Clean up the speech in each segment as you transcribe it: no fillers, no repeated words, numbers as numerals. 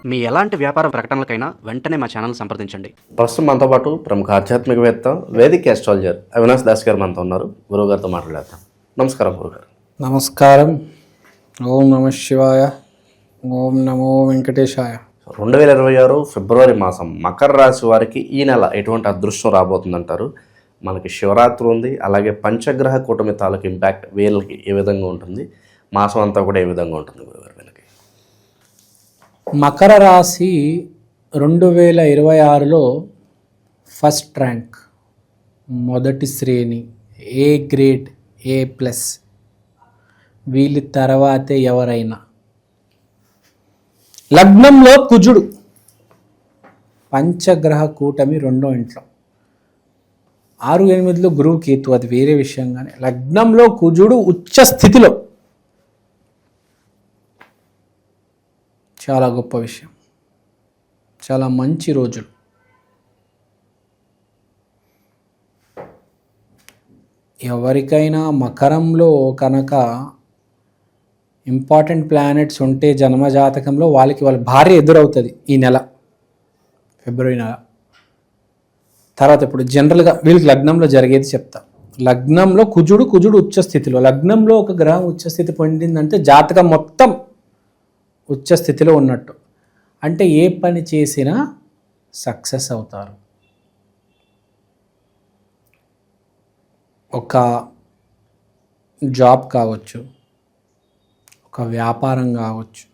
మీ ఎలాంటి వ్యాపార ప్రకటనలకైనా వెంటనే మా ఛానల్ సంప్రదించండి. ప్రస్తుతం మనతో పాటు ప్రముఖ ఆధ్యాత్మికవేత్త వేదిక్ ఆస్ట్రాలజర్ అవినాష్ దాస్ గారు మనతో ఉన్నారు. గురువుగారితో మాట్లాడతాం. నమస్కారం గురుగారు. నమస్కారం. ఓం నమ శివాయ. ఓం నమో వెంకటేశాయ. 2026 ఫిబ్రవరి మాసం మకర రాశి వారికి ఈ నెల ఎటువంటి అదృష్టం రాబోతుందంటారు? మనకి శివరాత్రి ఉంది, అలాగే పంచగ్రహ కూటమి తాలూకు ఇంపాక్ట్ వీళ్ళకి ఏ విధంగా ఉంటుంది, మాసం అంతా కూడా ఏ విధంగా ఉంటుంది గురుగారు వీళ్ళకి? మకర రాశి 2026లో ఫస్ట్ ర్యాంక్, మొదటి శ్రేణి, ఏ గ్రేడ్, A+. వీళ్ళ తర్వాతే ఎవరైనా. లగ్నంలో కుజుడు, పంచగ్రహ కూటమి రెండో ఇంట్లో, 6-8లో గురువు కేతు, అది వేరే విషయం. కానీ లగ్నంలో కుజుడు ఉచ్చ స్థితిలో, చాలా గొప్ప విషయం, చాలా మంచి రోజులు. ఎవరికైనా మకరంలో కనుక ఇంపార్టెంట్ ప్లానెట్స్ ఉంటే జన్మజాతకంలో వాళ్ళ భార్య ఎదురవుతుంది ఈ నెల, ఫిబ్రవరి నెల తర్వాత. ఇప్పుడు జనరల్గా వీళ్ళకి లగ్నంలో జరిగేది చెప్తా. లగ్నంలో కుజుడు ఉచ్చ స్థితిలో, లగ్నంలో ఒక గ్రహం ఉచ్చస్థితి పొందిందంటే జాతకం మొత్తం ఉచ్చ స్థితిలో ఉన్నట్టు. అంటే ఏ పని చేసినా సక్సెస్ అవుతారు. ఒక జాబ్ కావచ్చు, ఒక వ్యాపారం కావచ్చు,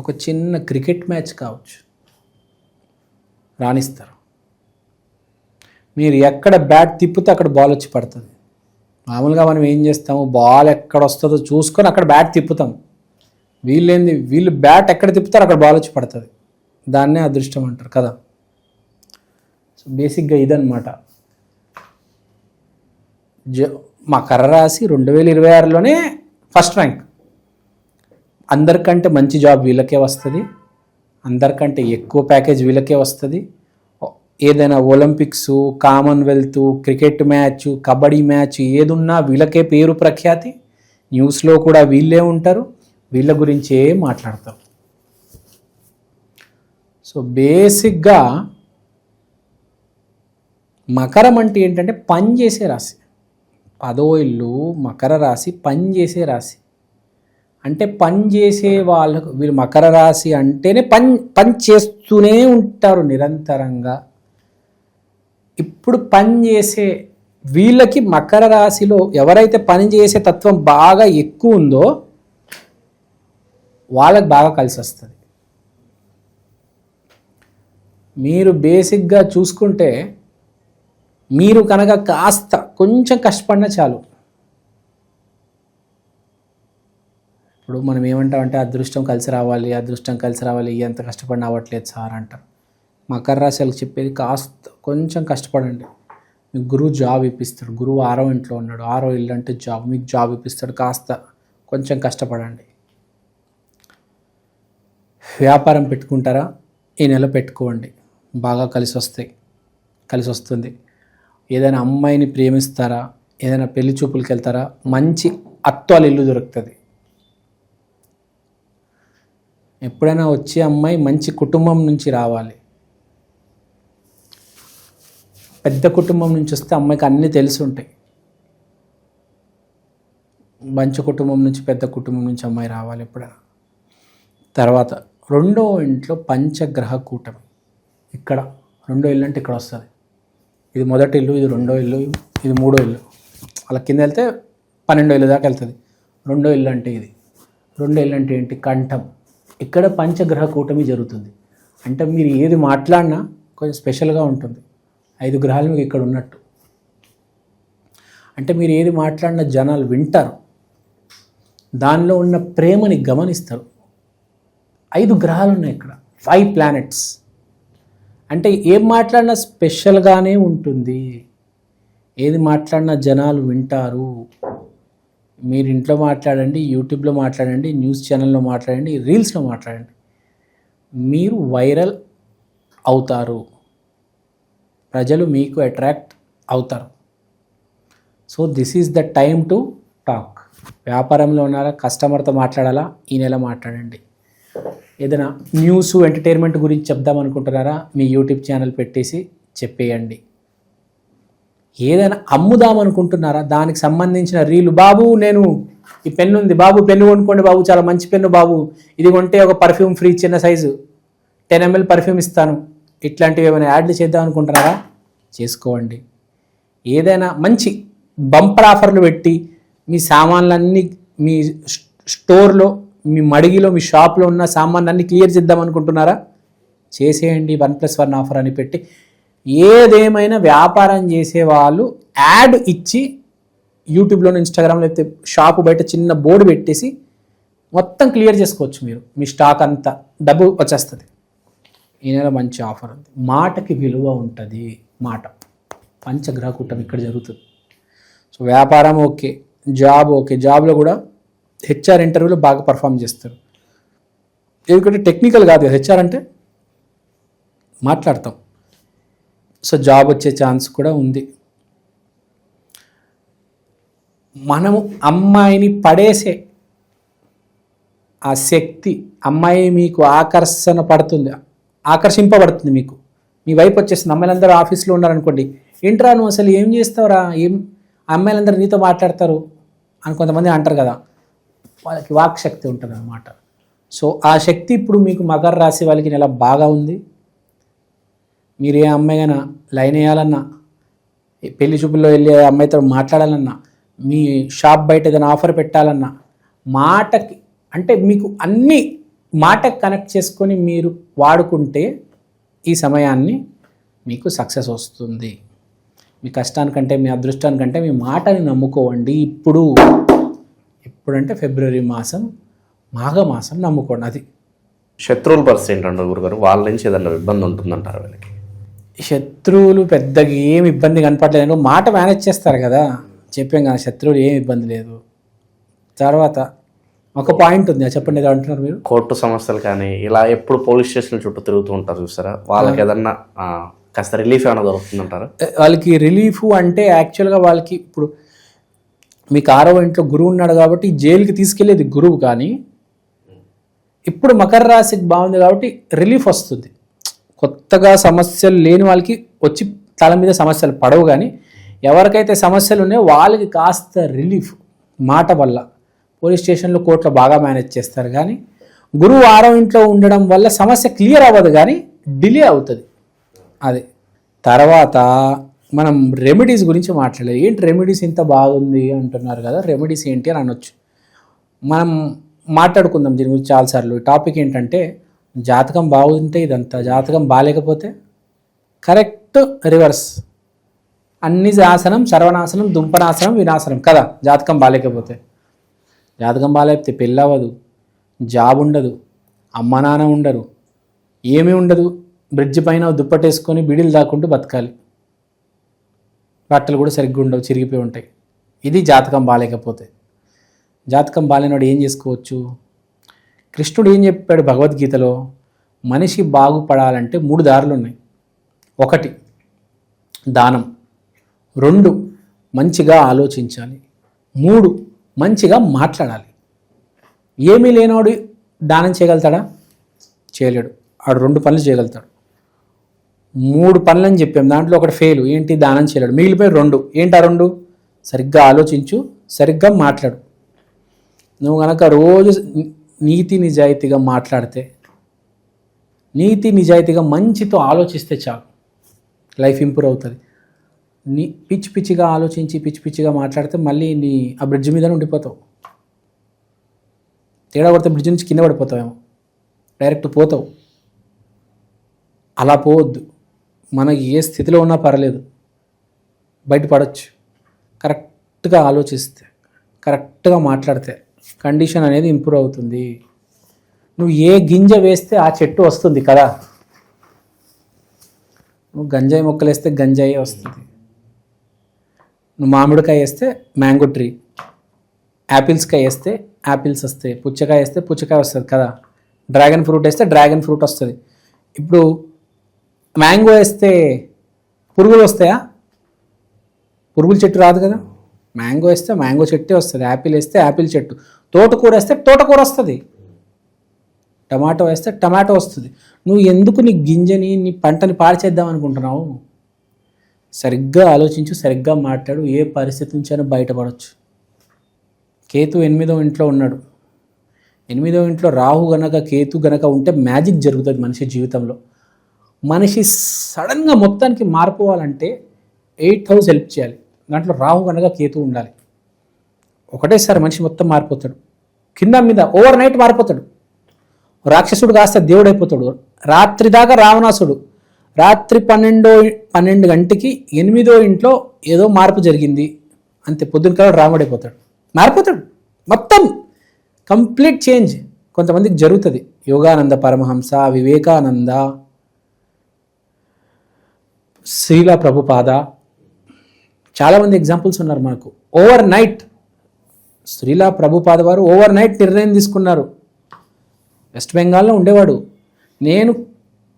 ఒక చిన్న క్రికెట్ మ్యాచ్ కావచ్చు, రాణిస్తారు. మీరు ఎక్కడ బ్యాట్ తిప్పితే అక్కడ బాల్ వచ్చి పడుతుంది. మామూలుగా మనం ఏం చేస్తాము, బాల్ ఎక్కడ వస్తుందో చూసుకొని అక్కడ బ్యాట్ తిప్పుతాం. వీళ్ళు బ్యాట్ ఎక్కడ తిప్పుతారో అక్కడ బాల్ వచ్చి పడుతుంది. దాన్నే అదృష్టం అంటారు కదా. సో బేసిక్గా ఇదన్నమాట. మకర రాశి 2026లోనే ఫస్ట్ ర్యాంక్. అందరికంటే మంచి జాబ్ వీళ్ళకే వస్తుంది, అందరికంటే ఎక్కువ ప్యాకేజ్ వీళ్ళకే వస్తుంది. ఏదైనా Olympics, Commonwealth, cricket match, kabaddi match ఏదున్నా వీళ్ళకే పేరు ప్రఖ్యాతి. న్యూస్లో కూడా వీళ్ళే ఉంటారు, వీళ్ళ గురించే మాట్లాడతారు. సో బేసిక్గా మకరం అంటే ఏంటంటే పని చేసే రాశి. 10వ ఇల్లు మకర రాశి, పని చేసే రాశి. అంటే పని చేసే వాళ్ళకు, వీళ్ళు మకర రాశి అంటేనే పని చేస్తూనే ఉంటారు నిరంతరంగా. ఇప్పుడు పని చేసే వీళ్ళకి మకర రాశిలో ఎవరైతే పని చేసే తత్వం బాగా ఎక్కువ ఉందో వాళ్ళకి బాగా కలిసి వస్తుంది. మీరు బేసిక్గా చూసుకుంటే మీరు కనుక కాస్త కొంచెం కష్టపడినా చాలు. ఇప్పుడు మనం ఏమంటామంటే అదృష్టం కలిసి రావాలి, ఎంత కష్టపడినా అవ్వట్లేదు సార్ అంటారు. మకర రాశి వాళ్ళకి చెప్పేది కాస్త కొంచెం కష్టపడండి. మీకు గురువు జాబ్ ఇప్పిస్తాడు. గురువు 6వ ఇంట్లో ఉన్నాడు, 6వ ఇల్లు అంటే జాబ్, మీకు జాబ్ ఇప్పిస్తాడు. కాస్త కొంచెం కష్టపడండి. వ్యాపారం పెట్టుకుంటారా, ఈ నెల పెట్టుకోండి, బాగా కలిసి వస్తుంది. ఏదైనా అమ్మాయిని ప్రేమిస్తారా, ఏదైనా పెళ్లి చూపులకు వెళ్తారా, మంచి అత్వాల ఇల్లు దొరుకుతుంది. ఎప్పుడైనా వచ్చే అమ్మాయి మంచి కుటుంబం నుంచి రావాలి. పెద్ద కుటుంబం నుంచి వస్తే అమ్మాయికి అన్నీ తెలిసి ఉంటాయి. మంచి కుటుంబం నుంచి, పెద్ద కుటుంబం నుంచి అమ్మాయి రావాలి ఎప్పుడైనా. తర్వాత 2వ ఇంట్లో పంచగ్రహ కూటమి. ఇక్కడ 2వ ఇల్లు అంటే ఇక్కడ వస్తుంది. ఇది మొదటి ఇల్లు, ఇది 2వ ఇల్లు, ఇది 3వ ఇల్లు. అలా కింద వెళ్తే 12వ ఇల్లు దాకా వెళ్తుంది. 2వ ఇల్లు అంటే ఇది. 2వ ఇల్లు అంటే ఏంటి, కంఠం. ఇక్కడ పంచగ్రహ కూటమి జరుగుతుంది. అంటే మీరు ఏది మాట్లాడినా కొంచెం స్పెషల్గా ఉంటుంది. 5 గ్రహాలు మీకు ఇక్కడ ఉన్నట్టు. అంటే మీరు ఏది మాట్లాడినా జనాలు వింటారు, దానిలో ఉన్న ప్రేమని గమనిస్తారు. 5 గ్రహాలు ఉన్నాయి ఇక్కడ, 5 ప్లానెట్స్. అంటే ఏం మాట్లాడినా స్పెషల్గానే ఉంటుంది. ఏది మాట్లాడినా జనాలు వింటారు. మీరు ఇంట్లో మాట్లాడండి, యూట్యూబ్లో మాట్లాడండి, న్యూస్ ఛానల్లో మాట్లాడండి, రీల్స్లో మాట్లాడండి, మీరు వైరల్ అవుతారు. ప్రజలు మీకు అట్రాక్ట్ అవుతారు. So this is the time to talk. వ్యాపారంలో ఉన్నారా, కస్టమర్తో మాట్లాడాలా, ఈ నెల మాట్లాడండి. ఏదైనా న్యూస్ ఎంటర్టైన్మెంట్ గురించి చెప్దాం అనుకుంటున్నారా, మీ యూట్యూబ్ ఛానల్ పెట్టేసి చెప్పేయండి. ఏదైనా అమ్ముదాం అనుకుంటున్నారా, దానికి సంబంధించిన రీలు, బాబు నేను ఈ పెన్ను ఉంది బాబు, పెన్ను కొనుక్కోండి బాబు, చాలా మంచి పెన్ను బాబు, ఇది కొంటే ఒక పర్ఫ్యూమ్ ఫ్రీ, చిన్న సైజు 10 ml పర్ఫ్యూమ్ ఇస్తాను, ఇట్లాంటివి ఏమైనా యాడ్లు చేద్దాం అనుకుంటున్నారా, చేసుకోండి. ఏదైనా మంచి బంపర్ ఆఫర్లు పెట్టి మీ సామాన్లన్నీ మీ స్టోర్లో, మీ మడిగిలో, మీ షాప్లో ఉన్న సామాన్లన్నీ క్లియర్ చేద్దాం అనుకుంటున్నారా, చేసేయండి. 1+1 ఆఫర్ అని పెట్టి ఏదేమైనా వ్యాపారం చేసేవాళ్ళు యాడ్ ఇచ్చి యూట్యూబ్లోనే, ఇన్స్టాగ్రామ్లో అయితే షాపు బయట చిన్న బోర్డు పెట్టేసి మొత్తం క్లియర్ చేసుకోవచ్చు. మీరు మీ స్టాక్ అంతా డబ్బు వచ్చేస్తుంది. ఈ నెల మంచి ఆఫర్ ఉంది. మాటకి విలువ ఉంటుంది. మాట పంచగ్రహ కూటమి ఇక్కడ జరుగుతుంది. సో వ్యాపారం ఓకే, జాబ్ ఓకే. జాబ్లో కూడా హెచ్ఆర్ ఇంటర్వ్యూలో బాగా పర్ఫామ్ చేస్తారు. ఎందుకంటే టెక్నికల్ కాదు, హెచ్ఆర్ అంటే మాట్లాడతాం. సో జాబ్ వచ్చే ఛాన్స్ కూడా ఉంది. మనము అమ్మాయిని పడేసే ఆ శక్తి, అమ్మాయి మీకు ఆకర్షింపబడుతుంది. మీకు మీ వైపు వచ్చేస్తుంది. అమ్మాయిలందరూ ఆఫీస్లో ఉన్నారనుకోండి, ఏంట్రా నువ్వు అసలు ఏం చేస్తావురా, అమ్మాయిలందరూ నీతో మాట్లాడతారు అని కొంతమంది అంటారు కదా, వాళ్ళకి వాక్ శక్తి ఉంటుంది అన్నమాట. సో ఆ శక్తి ఇప్పుడు మీకు మకర రాశి వాళ్ళకి నెల బాగా ఉంది. మీరు ఏ అమ్మాయినా లైన్ వేయాలన్నా, పెళ్లి చూపుల్లో వెళ్ళి అమ్మాయితో మాట్లాడాలన్నా, మీ షాప్ బయట ఏదైనా ఆఫర్ పెట్టాలన్నా, మాటకి అంటే మీకు అన్ని మాటకి కనెక్ట్ చేసుకొని మీరు వాడుకుంటే ఈ సమయాన్ని మీకు సక్సెస్ వస్తుంది. మీ కష్టానికంటే, మీ అదృష్టానికంటే మీ మాటని నమ్ముకోండి. ఇప్పుడంటే ఫిబ్రవరి మాసం, మాఘమాసం నమ్ముకోండి. అది శత్రువుల పరిస్థితి ఏంటంటారు గురుగారు? వాళ్ళ నుంచి ఏదైనా ఇబ్బంది ఉంటుందంటారు వీళ్ళకి? శత్రువులు పెద్దగా ఏమి ఇబ్బంది కనపడలేదు. మాట మేనేజ్ చేస్తారు కదా, చెప్పాం కదా, శత్రువులు ఏమి ఇబ్బంది లేదు. తర్వాత ఒక పాయింట్ ఉంది, చెప్పండి, ఏదో అంటున్నారు మీరు. కోర్టు సమస్యలు కానీ ఇలా ఎప్పుడు పోలీస్ స్టేషన్ చుట్టూ తిరుగుతూ ఉంటారు చూస్తారా, వాళ్ళకి ఏదన్నా కాస్త రిలీఫ్ ఏమైనా దొరుకుతుందంటారా? వాళ్ళకి రిలీఫ్ అంటే యాక్చువల్గా వాళ్ళకి ఇప్పుడు మీకు 6వ ఇంట్లో గురువు ఉన్నాడు కాబట్టి జైలుకి తీసుకెళ్లేది గురువు, కానీ ఇప్పుడు మకర రాశికి బాగుంది కాబట్టి రిలీఫ్ వస్తుంది. కొత్తగా సమస్యలు లేని వాళ్ళకి వచ్చి తల మీద సమస్యలు పడవు, కానీ ఎవరికైతే సమస్యలు ఉన్నాయో వాళ్ళకి కాస్త రిలీఫ్ మాట వల్ల. పోలీస్ స్టేషన్లో, కోర్టులో బాగా మేనేజ్ చేస్తారు, కానీ గురువు 6వ ఇంట్లో ఉండడం వల్ల సమస్య క్లియర్ అవ్వదు, కానీ డిలే అవుతుంది. అది తర్వాత మనం రెమెడీస్ గురించి మాట్లాడలేదు. ఏంటి రెమెడీస్ ఇంత బాగుంది అంటున్నారు కదా, రెమెడీస్ ఏంటి అని అనొచ్చు. మనం మాట్లాడుకుందాం దీని గురించి చాలాసార్లు. టాపిక్ ఏంటంటే జాతకం బాగుంటే ఇదంతా, జాతకం బాగాలేకపోతే కరెక్ట్ రివర్స్. అన్ని ఆసనం, సర్వనాశనం, దుంపనాశనం, వినాశనం కదా. జాతకం బాగాలేకపోతే, జాతకం బాగాలేకపోతే పెళ్ళి అవ్వదు, జాబ్ ఉండదు, అమ్మ నాన్న ఉండరు, ఏమీ ఉండదు. బ్రిడ్జ్ పైన దుప్పటేసుకొని బీడీలు దాక్కుంటూ బతకాలి. బట్టలు కూడా సరిగ్గా ఉండవు, చిరిగిపోయి ఉంటాయి. ఇది జాతకం బాగాలేకపోతే. జాతకం బాగాలేనివాడు ఏం చేసుకోవచ్చు? కృష్ణుడు ఏం చెప్పాడు భగవద్గీతలో? మనిషి బాగుపడాలంటే 3 దారులు ఉన్నాయి. 1 దానం, 2 మంచిగా ఆలోచించాలి, 3 మంచిగా మాట్లాడాలి. ఏమీ లేనివాడు దానం చేయగలుగుతాడా? చేయలేడు. ఆడు 2 పనులు చేయగలుగుతాడు. 3 పనులని చెప్పాం, దాంట్లో 1 ఫెయిల్. ఏంటి? దానం చేయలేడు. మిగిలిపోయి 2. ఏంటి ఆ 2? సరిగ్గా ఆలోచించు, సరిగ్గా మాట్లాడు. నువ్వు కనుక రోజు నీతి నిజాయితీగా మాట్లాడితే, నీతి నిజాయితీగా మంచితో ఆలోచిస్తే చాలు, లైఫ్ ఇంప్రూవ్ అవుతుంది. పిచ్చి పిచ్చిగా ఆలోచించి పిచ్చి పిచ్చిగా మాట్లాడితే మళ్ళీ ఆ బ్రిడ్జ్ మీదనే ఉండిపోతావు. తేడా కొడితే బ్రిడ్జ్ నుంచి కింద పడిపోతావేమో, డైరెక్ట్ పోతావు. అలా పోవద్దు. మనకి ఏ స్థితిలో ఉన్నా పర్లేదు, బయటపడవచ్చు. కరెక్ట్గా ఆలోచిస్తే, కరెక్ట్గా మాట్లాడితే కండిషన్ అనేది ఇంప్రూవ్ అవుతుంది. నువ్వు ఏ గింజ వేస్తే ఆ చెట్టు వస్తుంది కదా. నువ్వు గంజాయి మొక్కలు వేస్తే గంజాయి వస్తుంది, నువ్వు మామిడికాయ వేస్తే మ్యాంగో ట్రీ, యాపిల్స్కాయ వేస్తే యాపిల్స్ వస్తాయి, పుచ్చకాయ వేస్తే పుచ్చకాయ వస్తుంది కదా. డ్రాగన్ ఫ్రూట్ వేస్తే డ్రాగన్ ఫ్రూట్ వస్తుంది. ఇప్పుడు మ్యాంగో వేస్తే పురుగులు వస్తాయా? పురుగుల చెట్టు రాదు కదా. మ్యాంగో వేస్తే మ్యాంగో చెట్టే వస్తుంది, యాపిల్ వేస్తే యాపిల్ చెట్టు, తోటకూర వేస్తే తోటకూర వస్తుంది. టమాటో వేస్తే టమాటో వస్తుంది. నువ్వు ఎందుకు నీ గింజని నీ పంటని పాడు చేద్దాం అనుకుంటున్నావు? సరిగ్గా ఆలోచించు, సరిగ్గా మాట్లాడు, ఏ పరిస్థితి నుంచైనా బయటపడవచ్చు. కేతు 8వ ఇంట్లో ఉన్నాడు. 8వ ఇంట్లో రాహు గనక కేతు గనక ఉంటే మ్యాజిక్ జరుగుతుంది మనిషి జీవితంలో. మనిషి సడన్గా మొత్తానికి మారిపోవాలంటే 8th హౌస్ హెల్ప్ చేయాలి. దాంట్లో రాహు గనక కేతు ఉండాలి. ఒకటేసారి మనిషి మొత్తం మారిపోతాడు, కింద మీద ఓవర్ నైట్ మారిపోతాడు. రాక్షసుడు కాస్త దేవుడు అయిపోతాడు. రాత్రి దాకా రావణాసుడు, రాత్రి 12 గంటకి 8వ ఇంట్లో ఏదో మార్పు జరిగింది అంతే, పొద్దున కాలం రాముడు అయిపోతాడు, మారిపోతాడు మొత్తం. కంప్లీట్ చేంజ్ కొంతమందికి జరుగుతుంది. యోగానంద పరమహంస, వివేకానంద, శ్రీల ప్రభుపాద, చాలామంది ఎగ్జాంపుల్స్ ఉన్నారు మనకు. ఓవర్ నైట్ శ్రీల ప్రభుపాద వారు ఓవర్ నైట్ నిర్ణయం తీసుకున్నారు. వెస్ట్ బెంగాల్లో ఉండేవాడు. నేను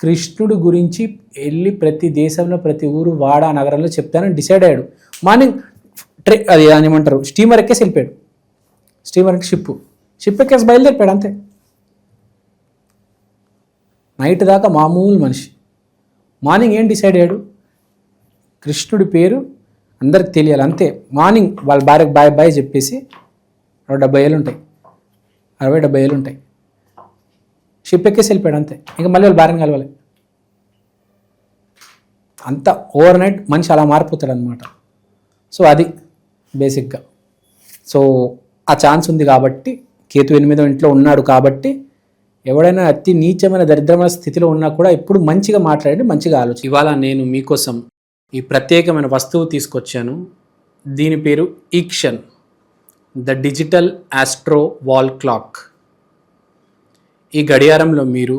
కృష్ణుడి గురించి వెళ్ళి ప్రతి దేశంలో ప్రతి ఊరు వాడ నగరంలో చెప్తానని డిసైడ్ అయ్యాడు. మార్నింగ్ అది ఏమంటారు, స్టీమర్ ఎక్కేసి వెళ్ళిపోయాడు. స్టీమర్ ఎక్కి షిప్ ఎక్కేసి బయలుదేరిపోయాడు అంతే. నైట్ దాకా మామూలు మనిషి. మార్నింగ్ ఏం డిసైడ్ అయ్యాడు, కృష్ణుడి పేరు అందరికి తెలియాలి అంతే. మార్నింగ్ వాళ్ళ భార్యకు బాయ్ బాయ్ చెప్పేసి 70 ఏళ్ళు ఉంటాయి, 60-70 ఏళ్ళు ఉంటాయి, షిప్ ఎక్కేసి వెళ్ళిపోయాడు అంతే. ఇంకా మళ్ళీ వాళ్ళు భార్యను కలవాలి. అంత ఓవర్ నైట్ మనిషి అలా మారిపోతాడు అనమాట. సో అది బేసిక్గా. సో ఆ ఛాన్స్ ఉంది కాబట్టి, కేతు 8వ ఇంట్లో ఉన్నాడు కాబట్టి, ఎవడైనా అతి నీచమైన దరిద్రమైన స్థితిలో ఉన్నా కూడా ఇప్పుడు మంచిగా మాట్లాడండి, మంచిగా ఆలోచన. ఇవాళ నేను మీకోసం ఈ ప్రత్యేకమైన వస్తువు తీసుకొచ్చాను. దీని పేరు ఈక్షన్, the digital astro wall clock. ఈ గడియారంలో మీరు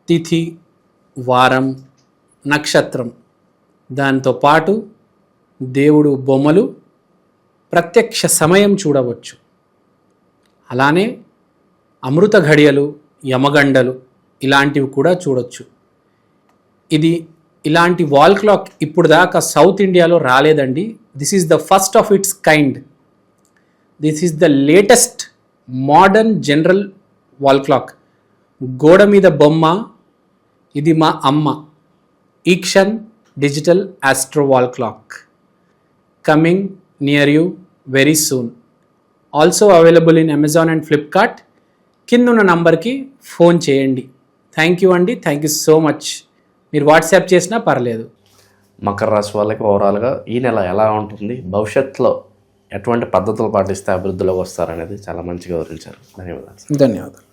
తిథి, వారం, నక్షత్రం, దాంతో పాటు దేవుడు బొమ్మలు, ప్రత్యక్ష సమయం చూడవచ్చు. అలానే అమృత ఘడియలు, యమగండలు ఇలాంటివి కూడా చూడొచ్చు. ఇది ఇలాంటి వాల్ క్లాక్ ఇప్పుడు దాకా సౌత్ ఇండియాలో రాలేదండి. This is the first of its kind. This is the latest modern general wall clock. గోడ మీద బొమ్మ, ఇది మా అమ్మ. ఈక్షన్ digital astro wall clock coming near you very soon. Also available in Amazon and Flipkart. కింద ఉన్న నంబర్కి ఫోన్ చేయండి. థ్యాంక్ యూ అండి, థ్యాంక్ యూ సో మచ్. మీరు వాట్సాప్ చేసినా పర్లేదు. మకర రాశి వాళ్ళకి ఓవరాల్గా ఈ నెల ఎలా ఉంటుంది, భవిష్యత్తులో ఎటువంటి పద్ధతులు పాటిస్తే అభివృద్ధిలోకి వస్తారనేది చాలా మంచిగా వివరించారు. ధన్యవాదాలు. ధన్యవాదాలు.